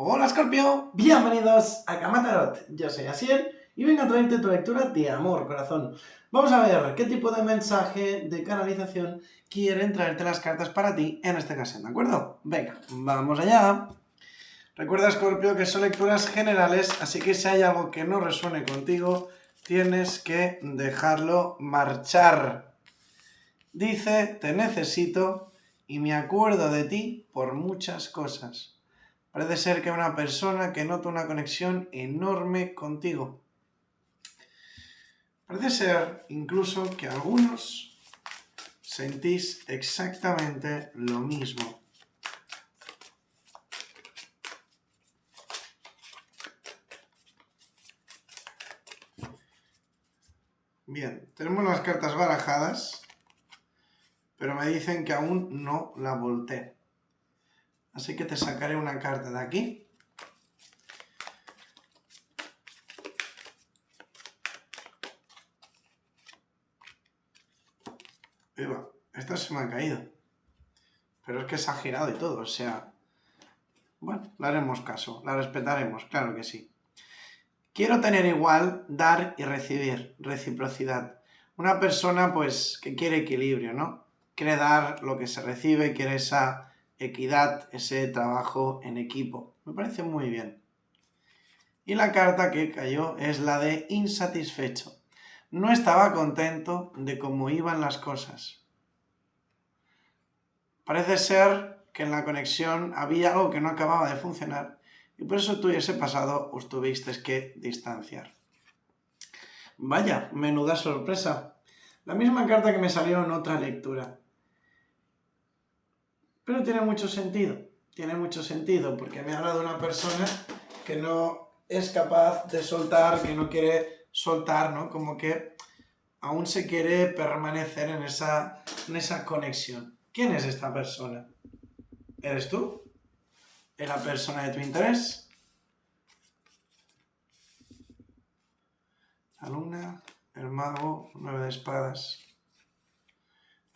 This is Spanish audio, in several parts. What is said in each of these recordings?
Hola Escorpio, bienvenidos a Cama Tarot. Yo soy Asiel y vengo a traerte tu lectura de amor, corazón. Vamos a ver qué tipo de mensaje de canalización quieren traerte las cartas para ti en esta ocasión, ¿de acuerdo? Venga, vamos allá. Recuerda, Escorpio, que son lecturas generales, así que si hay algo que no resuene contigo, tienes que dejarlo marchar. Dice, te necesito y me acuerdo de ti por muchas cosas. Parece ser que hay una persona que nota una conexión enorme contigo. Parece ser incluso que algunos sentís exactamente lo mismo. Bien, tenemos las cartas barajadas, pero me dicen que aún no la volteé. Así que te sacaré una carta de aquí. Esta se me ha caído. Pero es que se ha girado y todo, o sea... Bueno, le haremos caso, la respetaremos, claro que sí. Quiero tener igual, dar y recibir, reciprocidad. Una persona, pues, que quiere equilibrio, ¿no? Quiere dar lo que se recibe, quiere esa equidad, ese trabajo en equipo. Me parece muy bien. Y la carta que cayó es la de insatisfecho. No estaba contento de cómo iban las cosas. Parece ser que en la conexión había algo que no acababa de funcionar y por eso tú y ese pasado os tuvisteis que distanciar. Vaya, menuda sorpresa. La misma carta que me salió en otra lectura. Pero tiene mucho sentido, porque me habla de una persona que no es capaz de soltar, que no quiere soltar, ¿no? Como que aún se quiere permanecer en esa conexión. ¿Quién es esta persona? ¿Eres tú? ¿Es la persona de tu interés? La luna, el mago, 9 de espadas.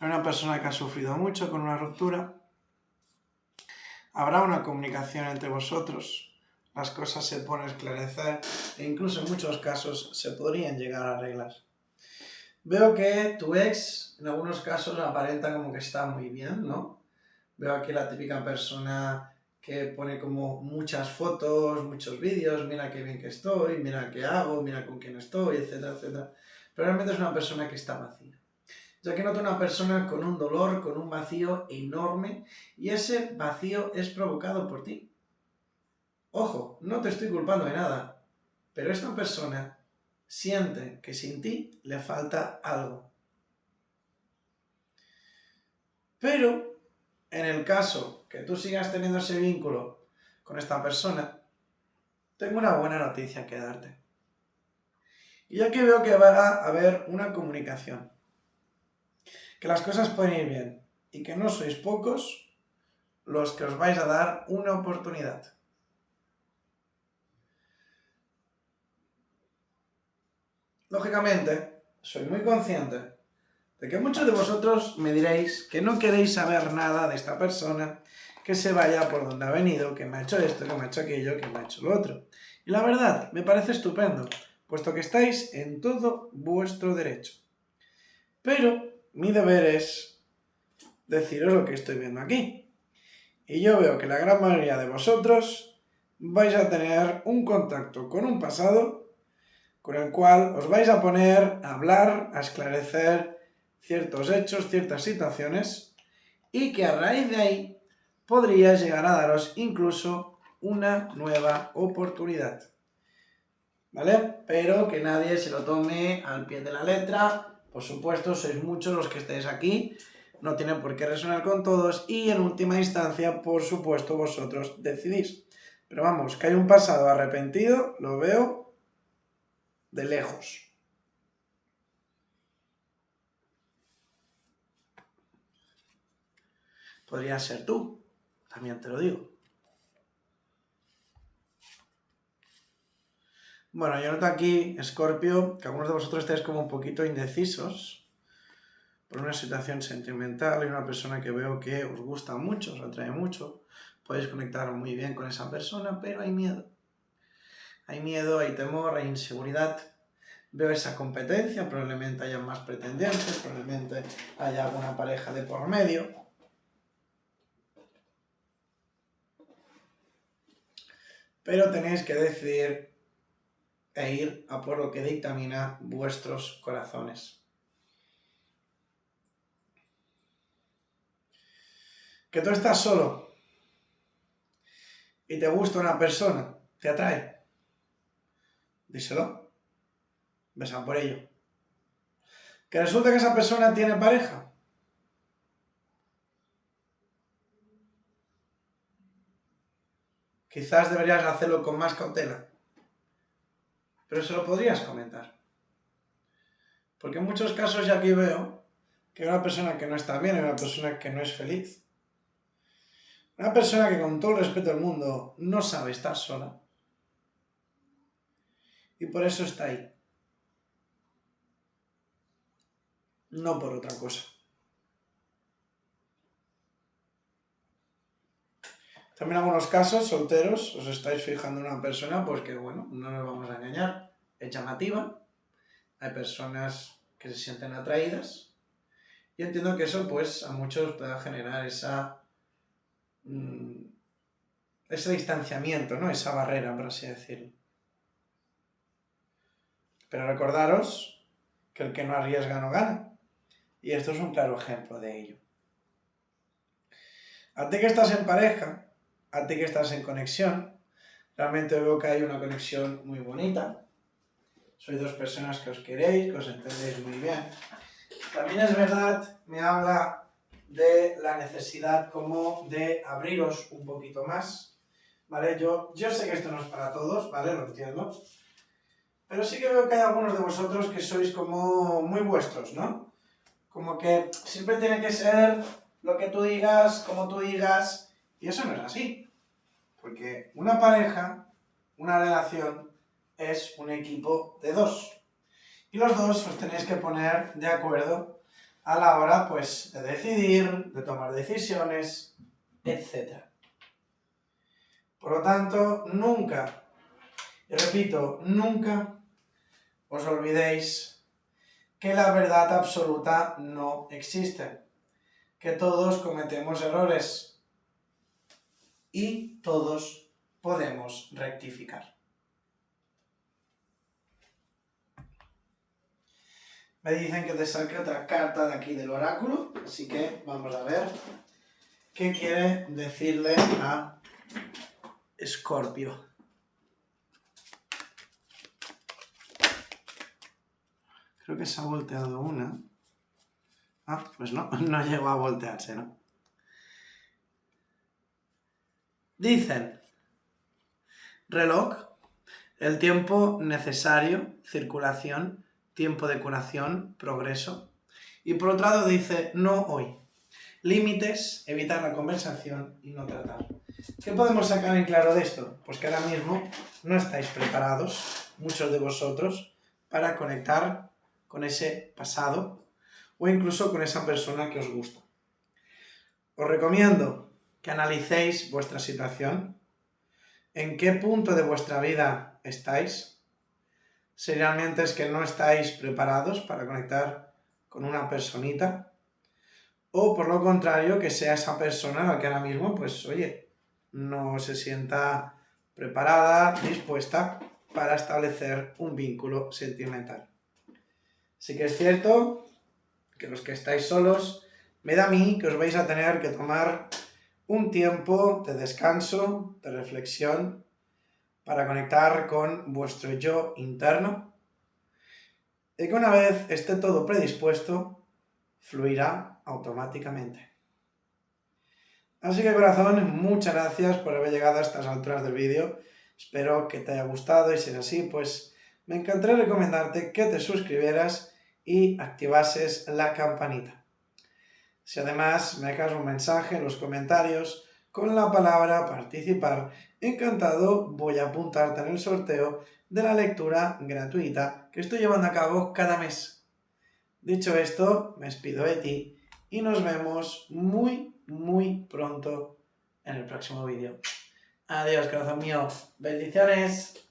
¿Es una persona que ha sufrido mucho con una ruptura? Habrá una comunicación entre vosotros, las cosas se pueden esclarecer e incluso en muchos casos se podrían llegar a arreglar. Veo que tu ex en algunos casos aparenta como que está muy bien, ¿no? Veo aquí la típica persona que pone como muchas fotos, muchos vídeos, mira qué bien que estoy, mira qué hago, mira con quién estoy, etcétera, etcétera. Pero realmente es una persona que está vacía. Ya que noto una persona con un dolor, con un vacío enorme, y ese vacío es provocado por ti. Ojo, no te estoy culpando de nada, pero esta persona siente que sin ti le falta algo. Pero, en el caso que tú sigas teniendo ese vínculo con esta persona, tengo una buena noticia que darte. Y ya que veo que va a haber una comunicación, que las cosas pueden ir bien y que no sois pocos los que os vais a dar una oportunidad. Lógicamente, soy muy consciente de que muchos de vosotros me diréis que no queréis saber nada de esta persona, que se vaya por donde ha venido, que me ha hecho esto, que me ha hecho aquello, que me ha hecho lo otro. Y la verdad, me parece estupendo, puesto que estáis en todo vuestro derecho. Pero mi deber es deciros lo que estoy viendo aquí. Y yo veo que la gran mayoría de vosotros vais a tener un contacto con un pasado con el cual os vais a poner a hablar, a esclarecer ciertos hechos, ciertas situaciones, y que a raíz de ahí podría llegar a daros incluso una nueva oportunidad. ¿Vale? Pero que nadie se lo tome al pie de la letra. Por supuesto, sois muchos los que estáis aquí, no tiene por qué resonar con todos, y en última instancia, por supuesto, vosotros decidís. Pero vamos, que hay un pasado arrepentido, lo veo de lejos. Podría ser tú, también te lo digo. Bueno, yo noto aquí, Escorpio, que algunos de vosotros estáis como un poquito indecisos por una situación sentimental y una persona que veo que os gusta mucho, os atrae mucho, puedes conectar muy bien con esa persona, pero hay miedo. Hay miedo, hay temor, hay inseguridad. Veo esa competencia, probablemente haya más pretendientes, probablemente haya alguna pareja de por medio. Pero tenéis que decidir e ir a por lo que dictamina vuestros corazones. Que tú estás solo y te gusta una persona, te atrae, díselo, besan por ello. Que resulta que esa persona tiene pareja, quizás deberías hacerlo con más cautela, pero se lo podrías comentar. Porque en muchos casos ya aquí veo que hay una persona que no está bien, hay una persona que no es feliz. Una persona que con todo el respeto del mundo no sabe estar sola. Y por eso está ahí. No por otra cosa. También en algunos casos, solteros, os estáis fijando en una persona, pues que bueno, no nos vamos a engañar, es llamativa. Hay personas que se sienten atraídas. Y entiendo que eso pues a muchos pueda generar ese distanciamiento, ¿no? Esa barrera, por así decirlo. Pero recordaros que el que no arriesga no gana. Y esto es un claro ejemplo de ello. A ti que estás en pareja, a ti que estás en conexión, realmente veo que hay una conexión muy bonita. Sois dos personas que os queréis, que os entendéis muy bien. También es verdad, me habla de la necesidad como de abriros un poquito más, ¿vale? Yo sé que esto no es para todos, ¿vale? Lo entiendo. Pero sí que veo que hay algunos de vosotros que sois como muy vuestros, ¿no? Como que siempre tiene que ser lo que tú digas, como tú digas, y eso no es así. Porque una pareja, una relación, es un equipo de dos. Y los dos os tenéis que poner de acuerdo a la hora, pues, de decidir, de tomar decisiones, etc. Por lo tanto, nunca, y repito, nunca os olvidéis que la verdad absoluta no existe, que todos cometemos errores y todos podemos rectificar. Me dicen que te saque otra carta de aquí del oráculo, así que vamos a ver qué quiere decirle a Escorpio. Creo que se ha volteado una. Ah, pues no llegó a voltearse, ¿no? Dicen, reloj, el tiempo necesario, circulación, tiempo de curación, progreso. Y por otro lado dice, no hoy. Límites, evitar la conversación y no tratar. ¿Qué podemos sacar en claro de esto? Pues que ahora mismo no estáis preparados, muchos de vosotros, para conectar con ese pasado o incluso con esa persona que os gusta. Os recomiendo que analicéis vuestra situación, en qué punto de vuestra vida estáis, si realmente es que no estáis preparados para conectar con una personita, o por lo contrario, que sea esa persona la que ahora mismo, pues oye, no se sienta preparada, dispuesta para establecer un vínculo sentimental. Sí que es cierto que los que estáis solos, me da a mí que os vais a tener que tomar un tiempo de descanso, de reflexión, para conectar con vuestro yo interno, y que una vez esté todo predispuesto, fluirá automáticamente. Así que corazón, muchas gracias por haber llegado a estas alturas del vídeo, espero que te haya gustado y si es así, pues me encantaría recomendarte que te suscribieras y activases la campanita. Si además me dejas un mensaje en los comentarios con la palabra participar, encantado voy a apuntarte en el sorteo de la lectura gratuita que estoy llevando a cabo cada mes. Dicho esto, me despido de ti y nos vemos muy pronto en el próximo vídeo. Adiós, corazón mío. Bendiciones.